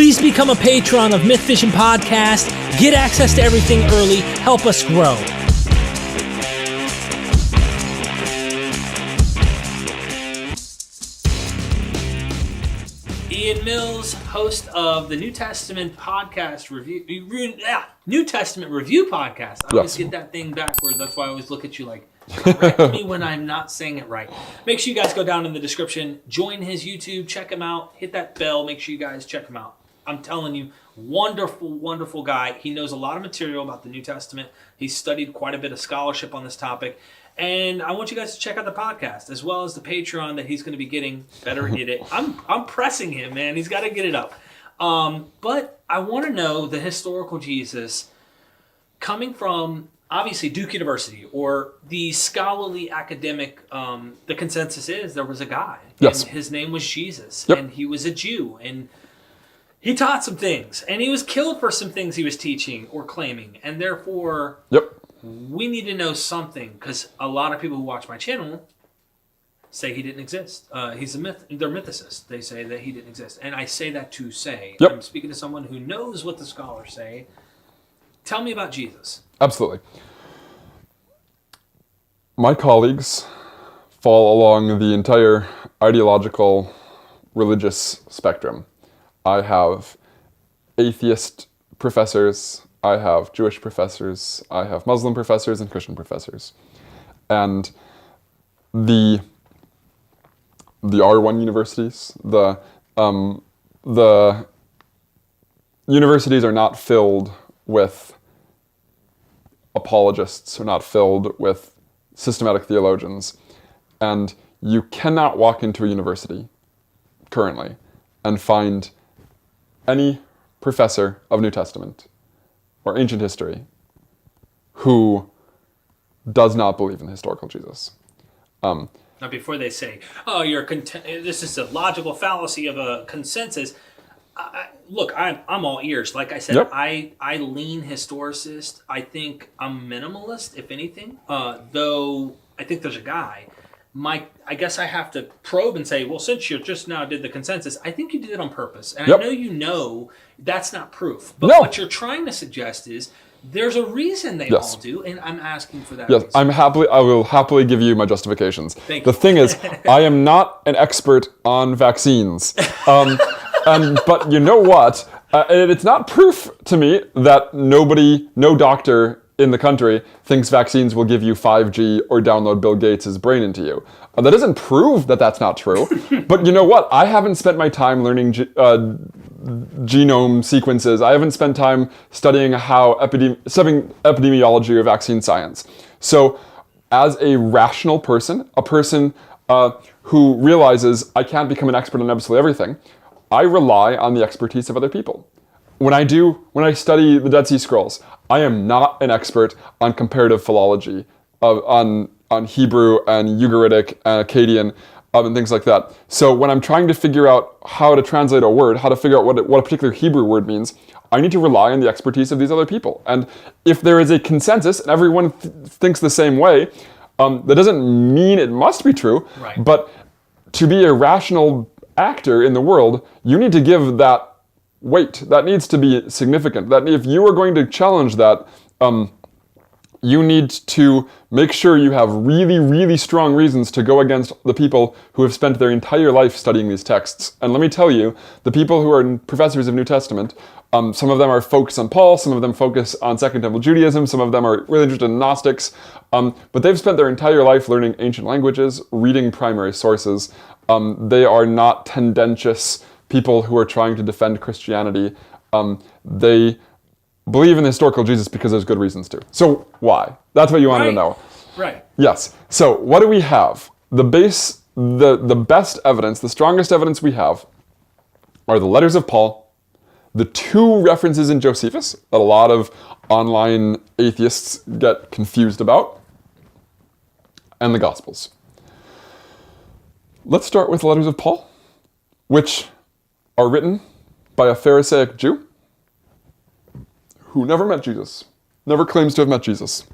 Please become a patron of Myth Vision Podcast. Get access to everything early. Help us grow. Ian Mills, host of the New Testament podcast New Testament review podcast. I always get that thing backwards. That's why I always look at you like, correct me when I'm not saying it right. Make sure you guys go down in the description, join his YouTube, check him out, hit that bell. Make sure you guys check him out. I'm telling you, wonderful, wonderful guy. He knows a lot of material about the New Testament. He's studied quite a bit of scholarship on this topic. And I want you guys to check out the podcast, as well as the Patreon that he's going to be getting. Better get it. I'm pressing him, man. He's got to get it up. But I want to know the historical Jesus coming from, obviously, Duke University, or the scholarly academic, the consensus is there was a guy. Yes. And his name was Jesus. Yep. And he was a Jew. And he taught some things. And he was killed for some things he was teaching or claiming. And therefore... Yep. We need to know something, because a lot of people who watch my channel say he didn't exist. He's a myth. They're mythicists. They say that he didn't exist. And I say that to say, Yep. I'm speaking to someone who knows what the scholars say. Tell me about Jesus. Absolutely. My colleagues fall along the entire ideological, religious spectrum. I have atheist professors, I have Jewish professors, I have Muslim professors, and Christian professors. And the R1 universities, the universities are not filled with apologists, are not filled with systematic theologians. And you cannot walk into a university currently and find any professor of New Testament or ancient history who does not believe in the historical Jesus. Now, before they say, "Oh, this is a logical fallacy of a consensus," look, I'm all ears. Like I said, Yep. I lean historicist. I think I'm minimalist, if anything. Though I think there's a guy. I guess I have to probe and say, well, since you just now did the consensus, I think you did it on purpose. And Yep. I know that's not proof. But No. what you're trying to suggest is there's a reason they Yes. all do, and I'm asking for that Yes, reason. I will happily give you my justifications. Thank The you. thing is, I am not an expert on vaccines. But you know what? It's not proof to me that no doctor in the country thinks vaccines will give you 5G or download Bill Gates' brain into you. That doesn't prove that that's not true. But you know what? I haven't spent my time learning genome sequences. I haven't spent time studying how epidemiology or vaccine science. So as a rational person, a person who realizes I can't become an expert on absolutely everything, I rely on the expertise of other people. When I study the Dead Sea Scrolls, I am not an expert on comparative philology, on Hebrew and Ugaritic and Akkadian and things like that. So when I'm trying to figure out how to translate a word, how to figure out what a particular Hebrew word means, I need to rely on the expertise of these other people. And if there is a consensus and everyone thinks the same way, that doesn't mean it must be true. Right. But to be a rational actor in the world, you need to give that weight. That needs to be significant. That if you are going to challenge that, you need to make sure you have really, really strong reasons to go against the people who have spent their entire life studying these texts. And let me tell you, the people who are professors of New Testament, some of them are focused on Paul, some of them focus on Second Temple Judaism, some of them are really interested in Gnostics, but they've spent their entire life learning ancient languages, reading primary sources. They are not tendentious people who are trying to defend Christianity. They believe in the historical Jesus because there's good reasons to. So why? That's what you wanted to know. Right. Yes. So what do we have? The best evidence, the strongest evidence we have are the letters of Paul, the two references in Josephus that a lot of online atheists get confused about, and the Gospels. Let's start with the letters of Paul, which are written by a Pharisaic Jew who never met Jesus, never claims to have met Jesus.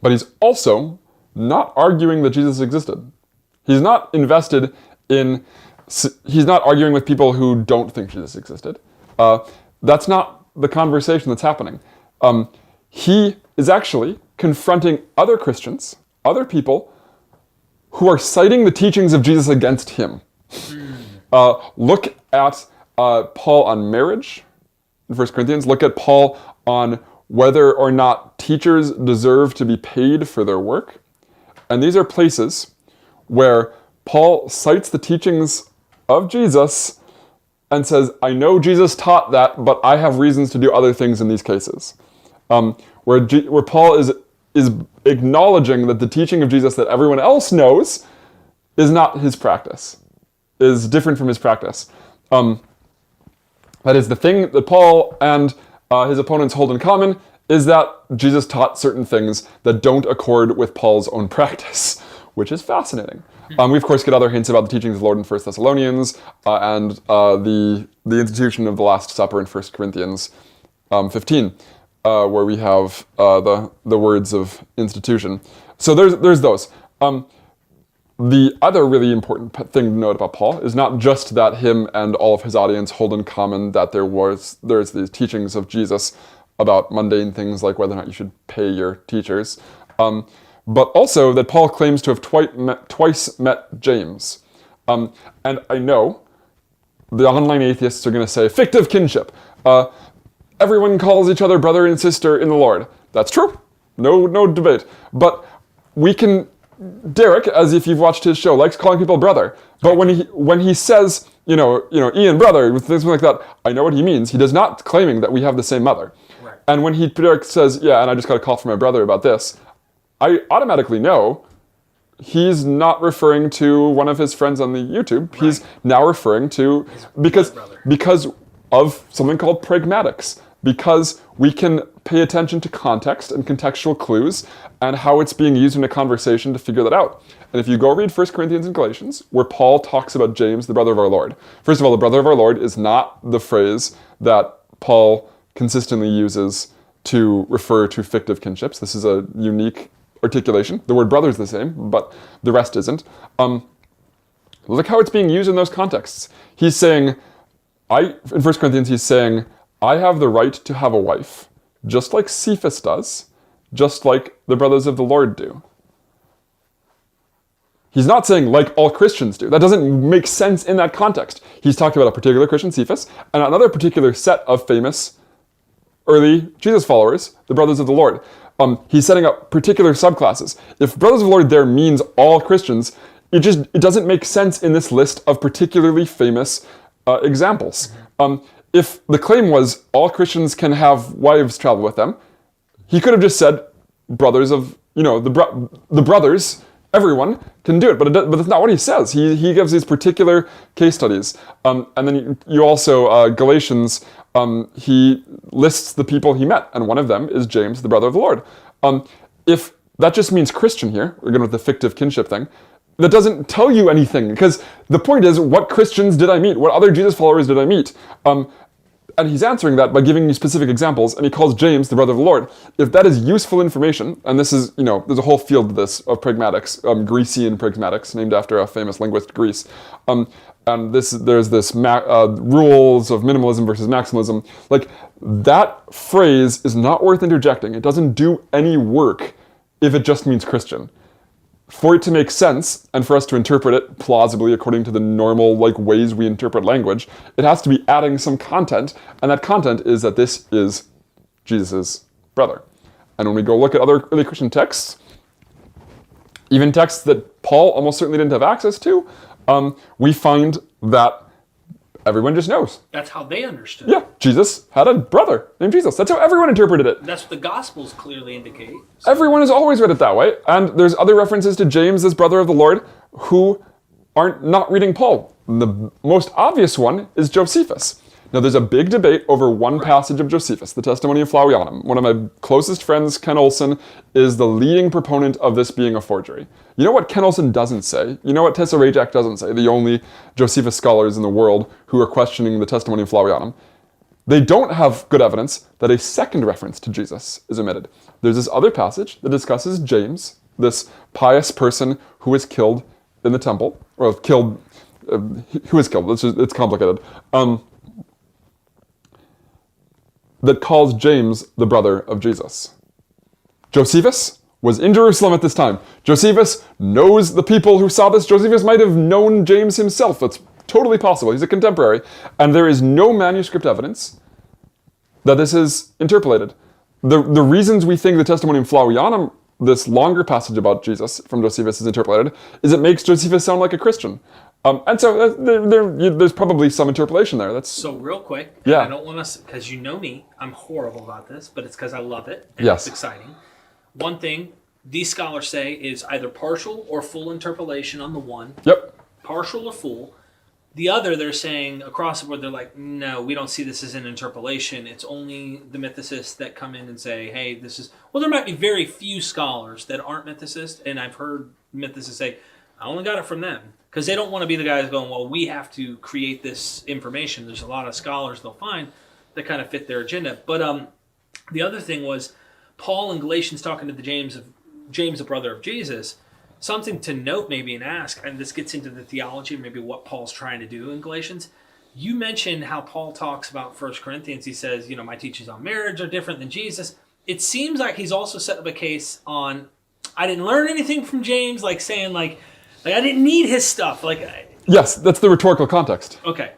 But he's also not arguing that Jesus existed. He's not invested in he's not arguing with people who don't think Jesus existed. That's not the conversation that's happening. He is actually confronting other Christians, other people who are citing the teachings of Jesus against him. Look at Paul on marriage in 1 Corinthians. Look at Paul on whether or not teachers deserve to be paid for their work. And these are places where Paul cites the teachings of Jesus and says, I know Jesus taught that, but I have reasons to do other things in these cases. Where Paul is acknowledging that the teaching of Jesus that everyone else knows is not his practice, is different from his practice. That is, the thing that Paul and his opponents hold in common is that Jesus taught certain things that don't accord with Paul's own practice, which is fascinating. We, of course, get other hints about the teachings of the Lord in 1 Thessalonians and the institution of the Last Supper in 1 Corinthians 15, where we have the words of institution. So there's those. The other really important thing to note about Paul is not just that him and all of his audience hold in common that there's these teachings of Jesus about mundane things like whether or not you should pay your teachers, but also that Paul claims to have twice met James. And I know the online atheists are going to say, fictive kinship. Everyone calls each other brother and sister in the Lord. That's true. No debate. But we can... Derek, as if you've watched his show, likes calling people brother. But when he says, Ian brother, with things like that, I know what he means. He does not claiming that we have the same mother. Right. And when Derek says, yeah, and I just got a call from my brother about this, I automatically know he's not referring to one of his friends on the YouTube. Right. He's now referring to because of something called pragmatics. Because we can pay attention to context and contextual clues and how it's being used in a conversation to figure that out. And if you go read 1 Corinthians and Galatians, where Paul talks about James, the brother of our Lord. First of all, the brother of our Lord is not the phrase that Paul consistently uses to refer to fictive kinships. This is a unique articulation. The word brother is the same, but the rest isn't. Look how it's being used in those contexts. He's saying, in 1 Corinthians, he's saying, I have the right to have a wife, just like Cephas does, just like the brothers of the Lord do. He's not saying like all Christians do. That doesn't make sense in that context. He's talking about a particular Christian, Cephas, and another particular set of famous early Jesus followers, the brothers of the Lord. He's setting up particular subclasses. If brothers of the Lord there means all Christians, it doesn't make sense in this list of particularly famous examples. If the claim was all Christians can have wives travel with them, he could have just said brothers of, the brothers, everyone can do it. But that's not what he says. He gives these particular case studies. And then you also, Galatians, he lists the people he met. And one of them is James, the brother of the Lord. If that just means Christian here, we're going with the fictive kinship thing, that doesn't tell you anything, because the point is, what Christians did I meet? What other Jesus followers did I meet? And he's answering that by giving you specific examples, and he calls James the brother of the Lord. If that is useful information, and this is, there's a whole field of this, of pragmatics, Grecian pragmatics, named after a famous linguist, Greece. And there's this rules of minimalism versus maximalism. Like, that phrase is not worth interjecting. It doesn't do any work if it just means Christian. For it to make sense, and for us to interpret it plausibly according to the normal ways we interpret language, it has to be adding some content, and that content is that this is Jesus' brother. And when we go look at other early Christian texts, even texts that Paul almost certainly didn't have access to, we find that everyone just knows. That's how they understood. Yeah, Jesus had a brother named Jesus. That's how everyone interpreted it. That's what the Gospels clearly indicate. So. Everyone has always read it that way. And there's other references to James, this brother of the Lord, who aren't not reading Paul. The most obvious one is Josephus. Now, there's a big debate over one passage of Josephus, the Testimony of Flavianum. One of my closest friends, Ken Olson, is the leading proponent of this being a forgery. You know what Ken Olson doesn't say? You know what Tessa Rajak doesn't say? The only Josephus scholars in the world who are questioning the Testimony of Flavianum. They don't have good evidence that a second reference to Jesus is omitted. There's this other passage that discusses James, this pious person who was killed in the temple, or killed who is killed? It's complicated. That calls James the brother of Jesus. Josephus was in Jerusalem at this time. Josephus knows the people who saw this. Josephus might have known James himself. That's totally possible. He's a contemporary. And there is no manuscript evidence that this is interpolated. The reasons we think the Testimonium Flavianum, this longer passage about Jesus from Josephus, is interpolated is it makes Josephus sound like a Christian. And so there's probably some interpolation there. So real quick, yeah. I don't want to, because you know me, I'm horrible about this, but it's because I love it and yes. It's exciting. One thing these scholars say is either partial or full interpolation on the one. Yep. Partial or full. The other, they're saying across the board, they're like, no, we don't see this as an interpolation. It's only the mythicists that come in and say, hey, this is... Well, there might be very few scholars that aren't mythicists, and I've heard mythicists say, I only got it from them. Because they don't want to be the guys going, well, we have to create this information. There's a lot of scholars they'll find that kind of fit their agenda. But the other thing was Paul in Galatians talking to James, the brother of Jesus. Something to note maybe and ask, and this gets into the theology, maybe what Paul's trying to do in Galatians. You mentioned how Paul talks about 1 Corinthians. He says, my teachings on marriage are different than Jesus. It seems like he's also set up a case on, I didn't learn anything from James, like saying like I didn't need his stuff. Yes, that's the rhetorical context. Okay.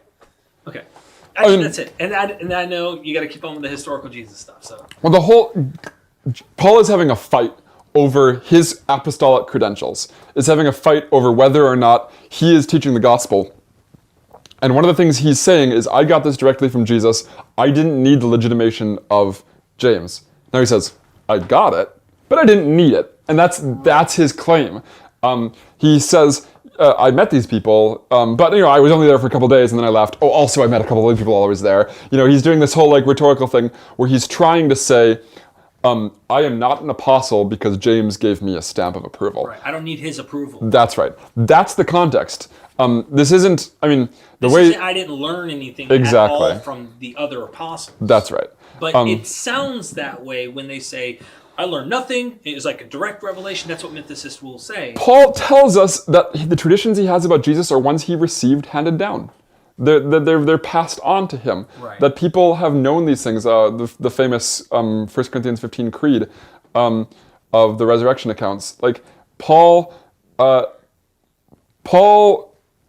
Actually, that's it. And I know you got to keep on with the historical Jesus stuff. So. Well, Paul is having a fight over his apostolic credentials. Is having a fight over whether or not he is teaching the gospel. And one of the things he's saying is, I got this directly from Jesus. I didn't need the legitimation of James. Now he says, I got it, but I didn't need it. And that's his claim. He says, I met these people, but I was only there for a couple of days and then I left. Oh, also I met a couple of people while I was there. He's doing this whole rhetorical thing where he's trying to say, I am not an apostle because James gave me a stamp of approval. Right. I don't need his approval. That's right. That's the context. This isn't, I didn't learn anything exactly. at all from the other apostles. That's right. But it sounds that way when they say, I learned nothing. It was like a direct revelation. That's what mythicists will say. Paul tells us that the traditions he has about Jesus are ones he received handed down. They're passed on to him. Right. That people have known these things. The famous 1 Corinthians 15 creed of the resurrection accounts. Paul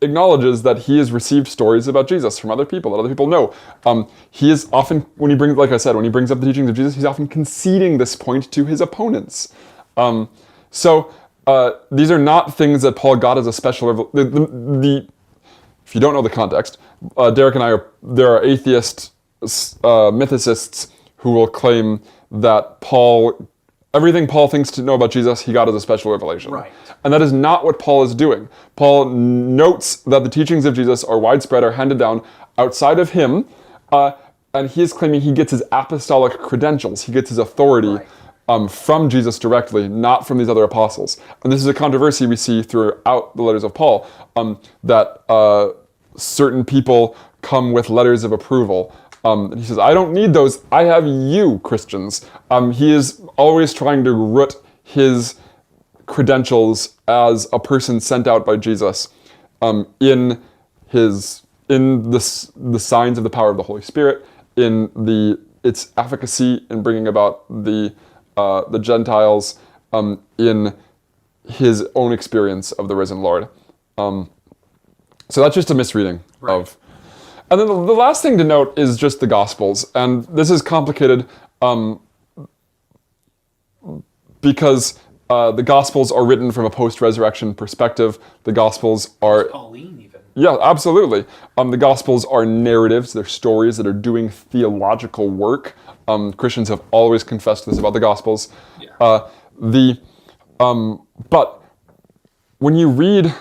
acknowledges that he has received stories about Jesus from other people that other people know. He is often, when he brings up the teachings of Jesus, he's often conceding this point to his opponents. So these are not things that Paul got as a special... If you don't know the context, Derek and there are atheist mythicists who will claim that everything Paul thinks to know about Jesus, he got as a special revelation. Right. And that is not what Paul is doing. Paul notes that the teachings of Jesus are widespread, are handed down outside of him, and he is claiming he gets his apostolic credentials, he gets his authority from Jesus directly, not from these other apostles. And this is a controversy we see throughout the letters of Paul, that certain people come with letters of approval. And he says, I don't need those. I have you, Christians. He is always trying to root his credentials as a person sent out by Jesus in the signs of the power of the Holy Spirit, in its efficacy in bringing about the Gentiles, in his own experience of the risen Lord. So that's just a misreading of... And then the last thing to note is just the Gospels. And this is complicated because the Gospels are written from a post-resurrection perspective. The Gospels are... Pauline even. Yeah, absolutely. The Gospels are narratives. They're stories that are doing theological work. Christians have always confessed this about the Gospels. Yeah. But when you read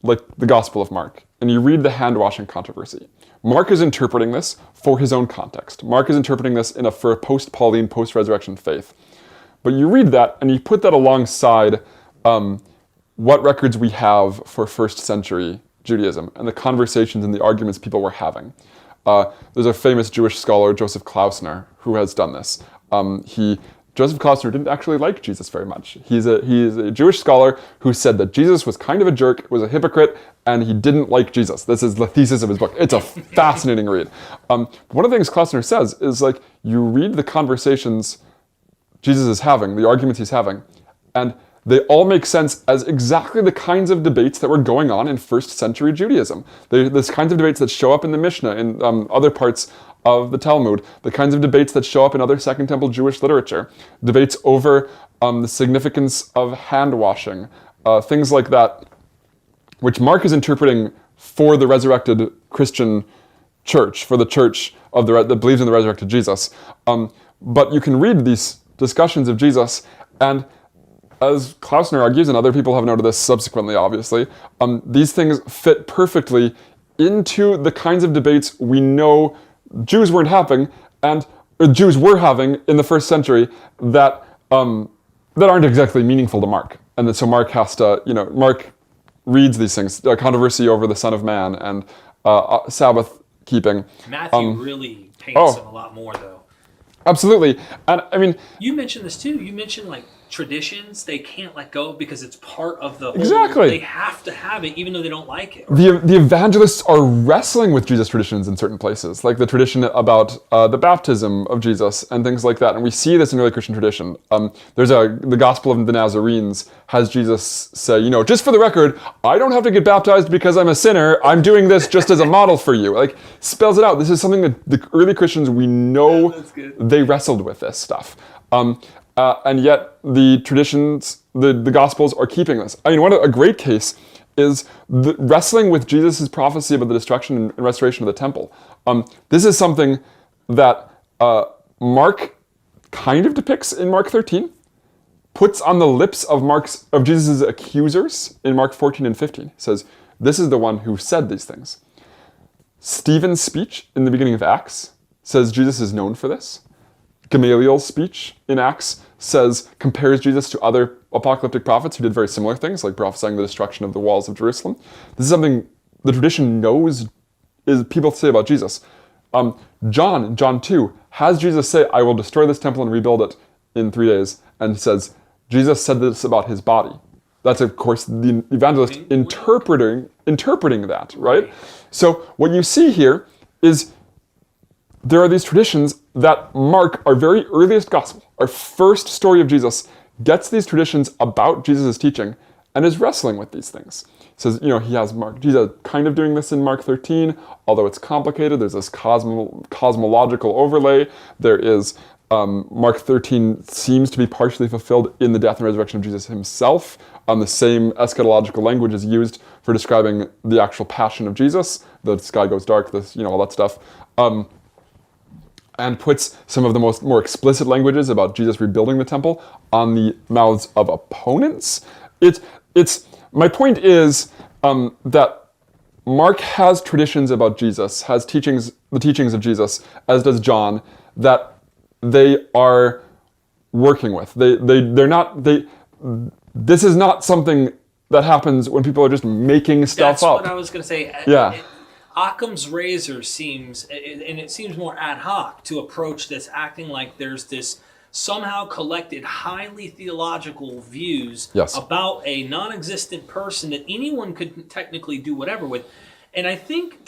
the Gospel of Mark, and you read the hand-washing controversy, Mark is interpreting this for his own context. Mark is interpreting this for a post-Pauline, post-resurrection faith. But you read that, and you put that alongside what records we have for first century Judaism, and the conversations and the arguments people were having. There's a famous Jewish scholar, Joseph Klausner, who has done this. He Joseph Klausner didn't actually like Jesus very much. He's a Jewish scholar who said that Jesus was kind of a jerk, was a hypocrite, and he didn't like Jesus. This is the thesis of his book. It's a fascinating read. One of the things Klausner says is, like, you read the conversations Jesus is having, the arguments he's having, and they all make sense as exactly the kinds of debates that were going on in first century Judaism. There's kinds of debates that show up in the Mishnah, in other parts of the Talmud, the kinds of debates that show up in other Second Temple Jewish literature, debates over the significance of hand washing, things like that, which Mark is interpreting for the resurrected Christian church, for the church of that believes in the resurrected Jesus. But you can read these discussions of Jesus, and as Klausner argues, and other people have noted this subsequently, obviously, these things fit perfectly into the kinds of debates we know Jews weren't having, or Jews were having in the first century that aren't exactly meaningful to Mark. And so Mark has to, Mark reads these things, controversy over the Son of Man and Sabbath keeping. Matthew really paints them a lot more, though. Absolutely. And I mean, you mentioned this too. You mentioned, like, traditions they can't let go because it's part of the whole. Exactly. They have to have it even though they don't like it. The evangelists are wrestling with Jesus traditions in certain places, like the tradition about the baptism of Jesus and things like that. And we see this in early Christian tradition. The Gospel of the Nazarenes has Jesus say, just for the record, I don't have to get baptized because I'm a sinner. I'm doing this just as a model for you. Like, spells it out. This is something that the early Christians, we know they wrestled with this stuff. And yet the traditions, the Gospels are keeping this. I mean, a great case is the wrestling with Jesus' prophecy about the destruction and restoration of the temple. This is something that Mark kind of depicts in Mark 13, puts on the lips of Jesus' accusers in Mark 14 and 15. He says, this is the one who said these things. Stephen's speech in the beginning of Acts says Jesus is known for this. Gamaliel's speech in Acts compares Jesus to other apocalyptic prophets who did very similar things, like prophesying the destruction of the walls of Jerusalem. This is something the tradition knows is people say about Jesus. John 2, has Jesus say, I will destroy this temple and rebuild it in 3 days, and says, Jesus said this about his body. That's, of course, the evangelist interpreting that, right? So what you see here is there are these traditions that Mark, our very earliest gospel, our first story of Jesus, gets these traditions about Jesus' teaching and is wrestling with these things. He says, he has Jesus kind of doing this in Mark 13, although it's complicated. There's this cosmological overlay. There is, Mark 13 seems to be partially fulfilled in the death and resurrection of Jesus himself. The same eschatological language is used for describing the actual passion of Jesus. The sky goes dark, all that stuff. And puts some of the more explicit languages about Jesus rebuilding the temple on the mouths of opponents. My point is that Mark has traditions about Jesus, has the teachings of Jesus, as does John, that they are working with. This is not something that happens when people are just making stuff up. That's what I was going to say. Yeah. Occam's razor seems more ad hoc to approach this, acting like there's this somehow collected highly theological views about a non-existent person that anyone could technically do whatever with. And I think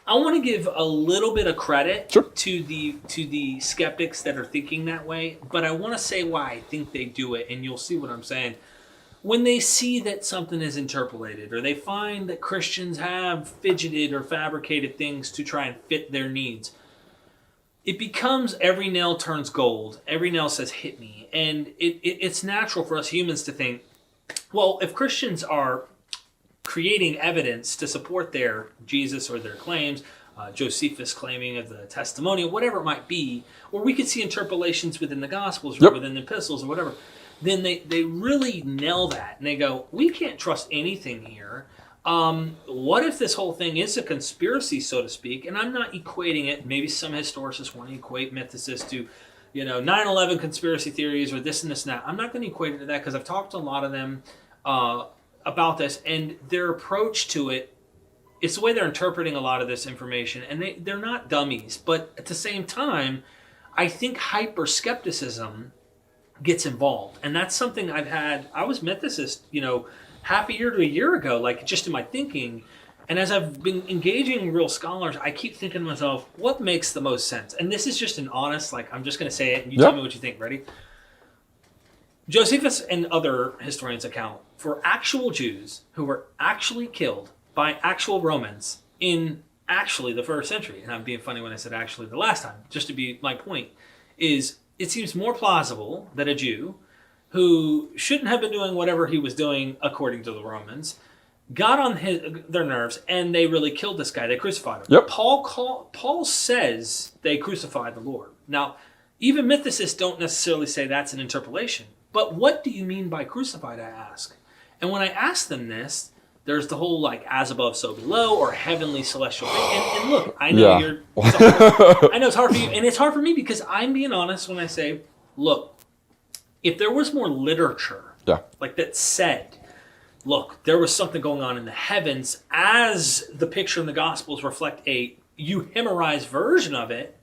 I want to give a little bit of credit to the skeptics that are thinking that way, but I want to say why I think they do it, and you'll see what I'm saying. When they see that something is interpolated, or they find that Christians have fidgeted or fabricated things to try and fit their needs, it becomes every nail turns gold. Every nail says, hit me. And it's natural for us humans to think, well, if Christians are creating evidence to support their Jesus or their claims, Josephus claiming of the testimonial, whatever it might be, or we could see interpolations within the Gospels or within the epistles or whatever, then they really nail that. And they go, we can't trust anything here. What if this whole thing is a conspiracy, so to speak? And I'm not equating it. Maybe some historians want to equate mythicists to, 9/11 conspiracy theories or this and this and that. I'm not going to equate it to that because I've talked to a lot of them about this, and their approach to it, it's the way they're interpreting a lot of this information. And they're not dummies. But at the same time, I think hyper-skepticism gets involved. And that's something I was mythicist, half a year to a year ago, like just in my thinking. And as I've been engaging real scholars, I keep thinking to myself, what makes the most sense? And this is just an honest, I'm just going to say it and you tell me what you think. Ready? Josephus and other historians account for actual Jews who were actually killed by actual Romans in actually the first century. And I'm being funny when I said actually the last time, just to be my point, is it seems more plausible that a Jew who shouldn't have been doing whatever he was doing according to the Romans got on their nerves and they really killed this guy. They crucified him. Yep. Paul says they crucified the Lord. Now, even mythicists don't necessarily say that's an interpolation. But what do you mean by crucified, I ask? And when I ask them this, there's the whole as above, so below, or heavenly celestial thing. And look, I know I know it's hard for you, and it's hard for me because I'm being honest when I say, look, if there was more literature that said, look, there was something going on in the heavens as the picture in the Gospels reflect a euhemerized version of it,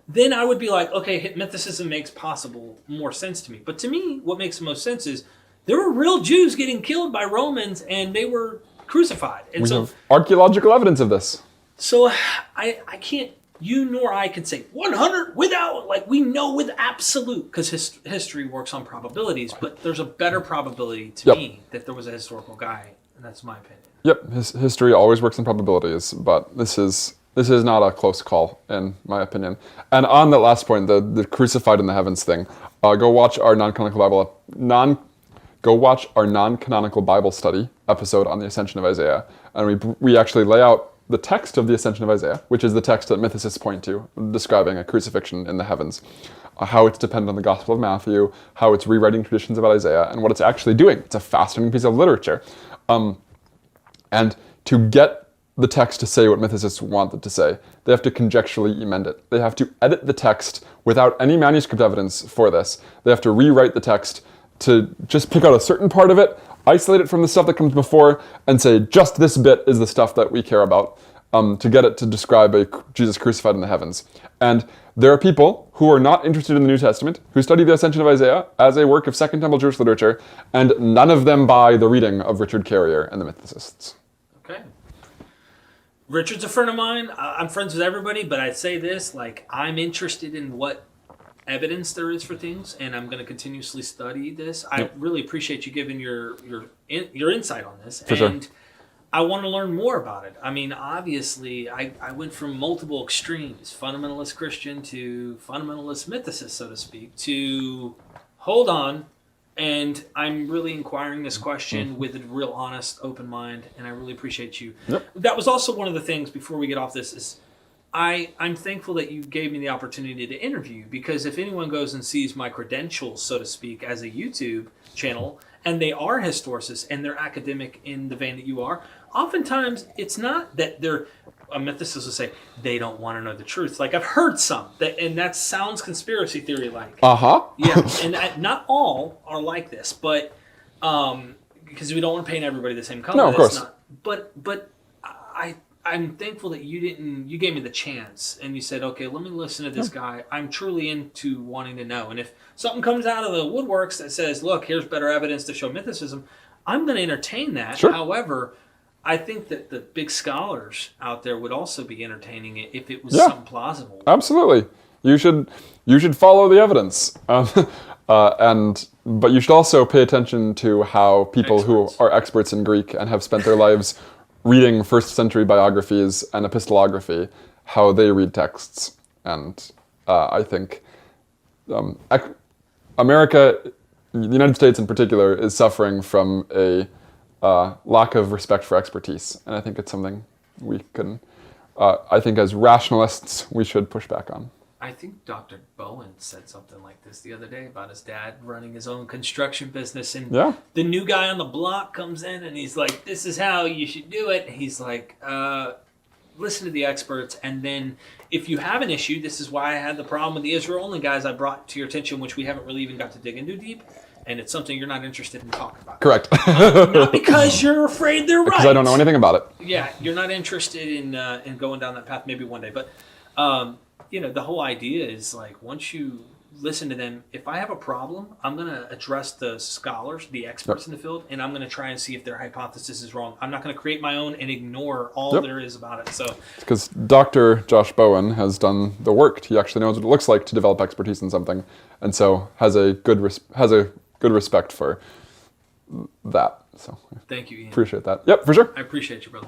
then I would be like, okay, mythicism makes possible more sense to me. But to me, what makes the most sense is there were real Jews getting killed by Romans and they were crucified. And we have archaeological evidence of this. So I can't, you nor I can say 100 without, we know with absolute, because history works on probabilities, but there's a better probability to me that there was a historical guy, and that's my opinion. Yep, history always works on probabilities, but this is not a close call, in my opinion. And on that last point, the crucified in the heavens thing, go watch our non-canonical Bible study episode on the Ascension of Isaiah, and we actually lay out the text of the Ascension of Isaiah, which is the text that mythicists point to, describing a crucifixion in the heavens, how it's dependent on the Gospel of Matthew, how it's rewriting traditions about Isaiah, and what it's actually doing. It's a fascinating piece of literature. And to get the text to say what mythicists want it to say, they have to conjecturally amend it. They have to edit the text without any manuscript evidence for this. They have to rewrite the text to just pick out a certain part of it, isolate it from the stuff that comes before, and say just this bit is the stuff that we care about, to get it to describe a Jesus crucified in the heavens. And there are people who are not interested in the New Testament, who study the Ascension of Isaiah as a work of Second Temple Jewish literature, and none of them buy the reading of Richard Carrier and the mythicists. Okay. Richard's a friend of mine. I'm friends with everybody, but I'd say this, I'm interested in what evidence there is for things, and I'm going to continuously study this. I really appreciate you giving your insight on this. For and sure. I want to learn more about it. I mean, obviously, I went from multiple extremes, fundamentalist Christian to fundamentalist mythicist, so to speak, to hold on, and I'm really inquiring this question with a real honest, open mind, and I really appreciate you. Yep. That was also one of the things, before we get off this, is I'm thankful that you gave me the opportunity to interview, because if anyone goes and sees my credentials, so to speak, as a YouTube channel, and they are historicists and they're academic in the vein that you are, oftentimes it's not that they're, a mythicist will say, they don't want to know the truth. I've heard some, and that sounds conspiracy theory-like. Uh-huh. Yeah, and not all are like this, but because we don't want to paint everybody the same color. No, of course. But I'm thankful that you gave me the chance and you said, okay, let me listen to this guy. I'm truly into wanting to know. And if something comes out of the woodworks that says, look, here's better evidence to show mythicism, I'm going to entertain that. Sure. However, I think that the big scholars out there would also be entertaining it if it was something plausible. Absolutely. You should follow the evidence. But you should also pay attention to how people who are experts in Greek and have spent their lives reading first century biographies and epistolography, how they read texts. And I think America, the United States in particular, is suffering from a lack of respect for expertise. And I think it's something we can, I think as rationalists, we should push back on. I think Dr. Bowen said something like this the other day about his dad running his own construction business, and the new guy on the block comes in and he's like, this is how you should do it. And he's like, listen to the experts, and then if you have an issue, this is why I had the problem with the Israel-only guys I brought to your attention, which we haven't really even got to dig into deep, and it's something you're not interested in talking about. Correct. Not because you're afraid they're right. Because I don't know anything about it. Yeah, you're not interested in going down that path, maybe one day, but... the whole idea is like, once you listen to them, if I have a problem, I'm going to address the scholars, the experts in the field, and I'm going to try and see if their hypothesis is wrong. I'm not going to create my own and ignore all there is about it. So, because Dr. Josh Bowen has done the work. He actually knows what it looks like to develop expertise in something, and so has a good respect for that. So thank you, Ian. Appreciate that. Yep, for sure. I appreciate you, brother.